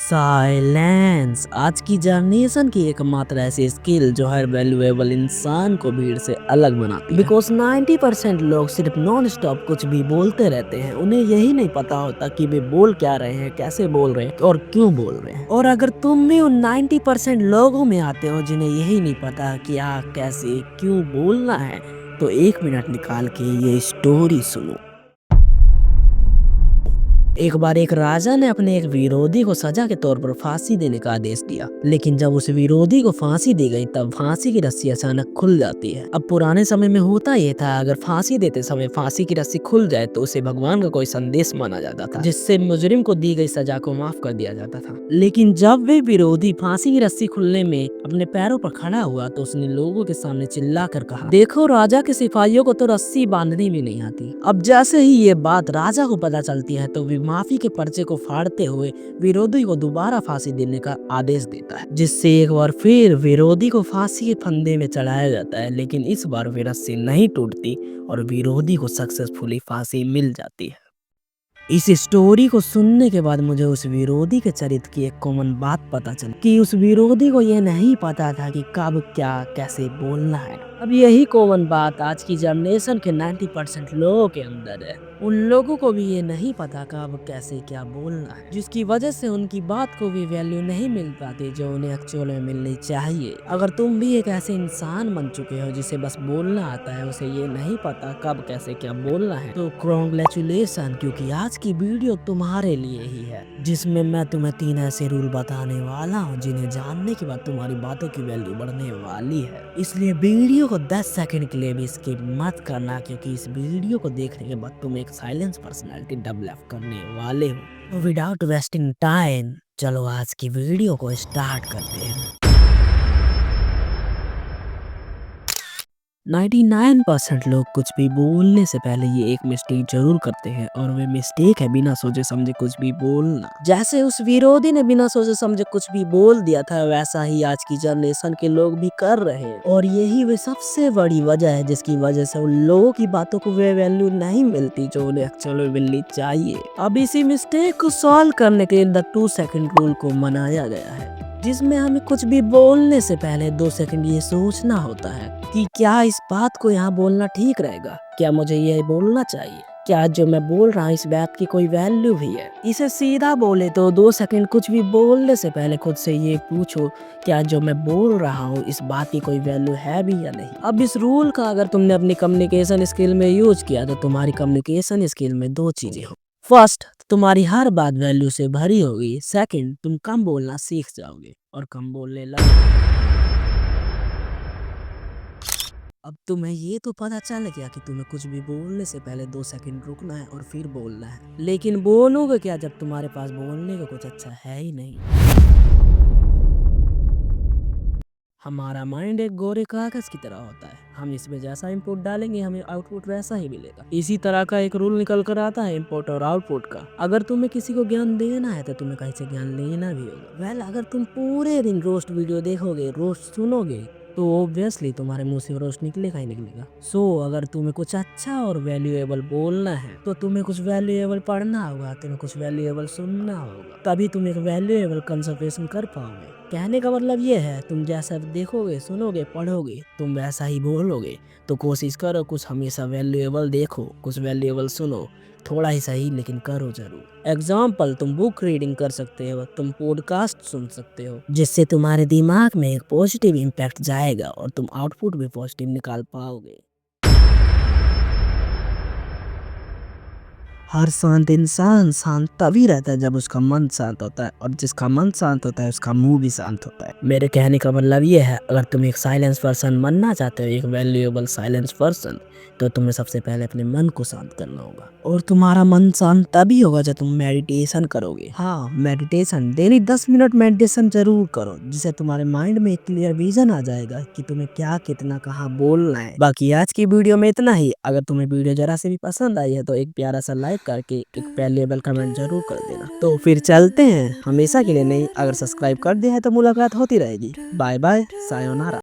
Silence आज की generation की एकमात्र ऐसी स्किल जो हर वैल्यूएबल इंसान को भीड़ से अलग बनाती है। बिकॉज 90% लोग सिर्फ नॉन स्टॉप कुछ भी बोलते रहते हैं। उन्हें यही नहीं पता होता कि वे बोल क्या रहे हैं, कैसे बोल रहे हैं और क्यों बोल रहे हैं। और अगर तुम भी उन 90% लोगों में आते हो जिन्हें यही नहीं पता कि कैसे क्यों बोलना है, तो 1 मिनट निकाल के ये स्टोरी सुनो। एक बार एक राजा ने अपने एक विरोधी को सजा के तौर पर फांसी देने का आदेश दिया, लेकिन जब उस विरोधी को फांसी दी गई तब फांसी की रस्सी अचानक खुल जाती है। अब पुराने समय में होता ये था, अगर फांसी देते समय फांसी की रस्सी खुल जाए तो उसे भगवान का कोई संदेश माना जाता था, जिससे मुजरिम को दी गई सजा को माफ कर दिया जाता था। लेकिन जब वे विरोधी फांसी की रस्सी खुलने में अपने पैरों पर खड़ा हुआ तो उसने लोगों के सामने चिल्लाकर कहा, देखो राजा के सिपाहियों को तो रस्सी बांधनी भी नहीं आती। अब जैसे ही ये बात राजा को पता चलती है तो माफी के पर्चे को फाड़ते हुए विरोधी को दोबारा फांसी देने का आदेश देता है, जिससे एक बार फिर विरोधी को फांसी के फंदे में चढ़ाया जाता है। लेकिन इस बार वे रस्सी नहीं टूटती और विरोधी को सक्सेसफुली फांसी मिल जाती है। इस स्टोरी को सुनने के बाद मुझे उस विरोधी के चरित्र की एक कॉमन बात पता चली कि उस विरोधी को यह नहीं पता था कि कब क्या कैसे बोलना है। अब यही कॉमन बात आज की जनरेशन के 90% लोगों के अंदर है। उन लोगों को भी ये नहीं पता कब कैसे क्या बोलना है, जिसकी वजह से उनकी बात को भी वैल्यू नहीं मिल पाती जो उन्हें एक्चुअल में मिलनी चाहिए। अगर तुम भी एक ऐसे इंसान बन चुके हो जिसे बस बोलना आता है, उसे ये नहीं पता कब कैसे क्या बोलना है, तो कांग्रेचुलेशन, क्योंकि आज की वीडियो तुम्हारे लिए ही है, जिसमें मैं तुम्हें 3 ऐसे रूल बताने वाला हूँ जिन्हें जानने के बाद तुम्हारी बातों की वैल्यू बढ़ने वाली है। इसलिए वीडियो को 10 सेकंड के लिए भी स्किप मत करना, क्योंकि इस वीडियो को देखने के बाद तुम एक साइलेंस पर्सनालिटी डेवलप करने वाले हो। विदाउट वेस्टिंग टाइम चलो आज की वीडियो को स्टार्ट करते हैं। 99% लोग कुछ भी बोलने से पहले ये एक मिस्टेक जरूर करते हैं, और वे मिस्टेक है बिना सोचे समझे कुछ भी बोलना। जैसे उस विरोधी ने बिना सोचे समझे कुछ भी बोल दिया था, वैसा ही आज की जनरेशन के लोग भी कर रहे हैं। और यही वे सबसे बड़ी वजह है जिसकी वजह से उन लोगों की बातों को वे वैल्यू नहीं मिलती जो उन्हें एक्चुअल में मिलनी चाहिए। अब इसी मिस्टेक को सॉल्व करने के लिए द 2 सेकंड रूल को मनाया गया है, जिसमें हमें कुछ भी बोलने से पहले 2 सेकंड ये सोचना होता है कि क्या इस बात को यहाँ बोलना ठीक रहेगा, क्या मुझे ये बोलना चाहिए, क्या जो मैं बोल रहा हूँ इस बात की कोई वैल्यू भी है। इसे सीधा बोले तो 2 सेकंड कुछ भी बोलने से पहले खुद से ये पूछो, क्या जो मैं बोल रहा हूँ इस बात की कोई वैल्यू है भी या नहीं। अब इस रूल का अगर तुमने अपनी कम्युनिकेशन स्किल में यूज किया तो तुम्हारी कम्युनिकेशन स्किल में 2 चीजें हो। फर्स्ट, तुम्हारी हर बात वैल्यू से भरी होगी। सेकंड, तुम कम बोलना सीख जाओगे और कम बोलने लगोगे। अब तुम्हें ये तो पता चल गया कि तुम्हें कुछ भी बोलने से पहले 2 सेकंड रुकना है और फिर बोलना है, लेकिन बोलोगे क्या जब तुम्हारे पास बोलने का कुछ अच्छा है ही नहीं। हमारा माइंड एक गोरे कागज की तरह होता है, हम इसमें जैसा इनपुट डालेंगे हमें आउटपुट वैसा ही मिलेगा। इसी तरह का एक रूल निकल कर आता है इनपुट और आउटपुट का। अगर तुम्हें किसी को ज्ञान देना है तो तुम्हें कहीं से ज्ञान लेना भी होगा। अगर तुम पूरे दिन रोस्ट वीडियो देखोगे, रोस्ट सुनोगे, तो ऑब्वियसली तुम्हारे मुंह से रोस्ट निकलेगा ही निकलेगा। अगर तुम्हें कुछ अच्छा और वैल्यूएबल बोलना है तो तुम्हें कुछ वैल्यूएबल पढ़ना होगा, तुम्हें कुछ वैल्यूएबल सुनना होगा, तभी तुम एक वैल्यूएबल कंसंट्रेशन कर पाओगे। कहने का मतलब ये है, तुम जैसा देखोगे, सुनोगे, पढ़ोगे, तुम वैसा ही बोलोगे। तो कोशिश करो कुछ हमेशा वैल्यूएबल देखो, कुछ वैल्यूएबल सुनो, थोड़ा ही सही लेकिन करो जरूर। एग्जाम्पल, तुम बुक रीडिंग कर सकते हो, तुम पॉडकास्ट सुन सकते हो, जिससे तुम्हारे दिमाग में एक पॉजिटिव इम्पैक्ट जाएगा और तुम आउटपुट भी पॉजिटिव निकाल पाओगे। हर शांत इंसान शांत तभी रहता है जब उसका मन शांत होता है, और जिसका मन शांत होता है उसका मुंह भी शांत होता है। मेरे कहने का मतलब ये है, अगर तुम एक साइलेंस पर्सन बनना चाहते हो, एक वैल्यूएबल साइलेंस पर्सन, तो तुम्हें सबसे पहले अपने मन को शांत करना होगा। और तुम्हारा मन शांत तभी होगा जब तुम मेडिटेशन करोगे। हाँ, मेडिटेशन, डेली 10 मिनट मेडिटेशन जरूर करो, जिससे तुम्हारे माइंड में एक क्लियर विजन आ जाएगा कि तुम्हें क्या, कितना, कहाँ बोलना है। बाकी आज की वीडियो में इतना ही। अगर तुम्हें वीडियो जरा से भी पसंद आई है तो एक प्यारा सा लाइक करके एक वैल्यूएबल कमेंट जरूर कर देना। तो फिर चलते हैं, हमेशा के लिए नहीं, अगर सब्सक्राइब कर दिया है तो मुलाकात होती रहेगी। Bye bye, sayonara.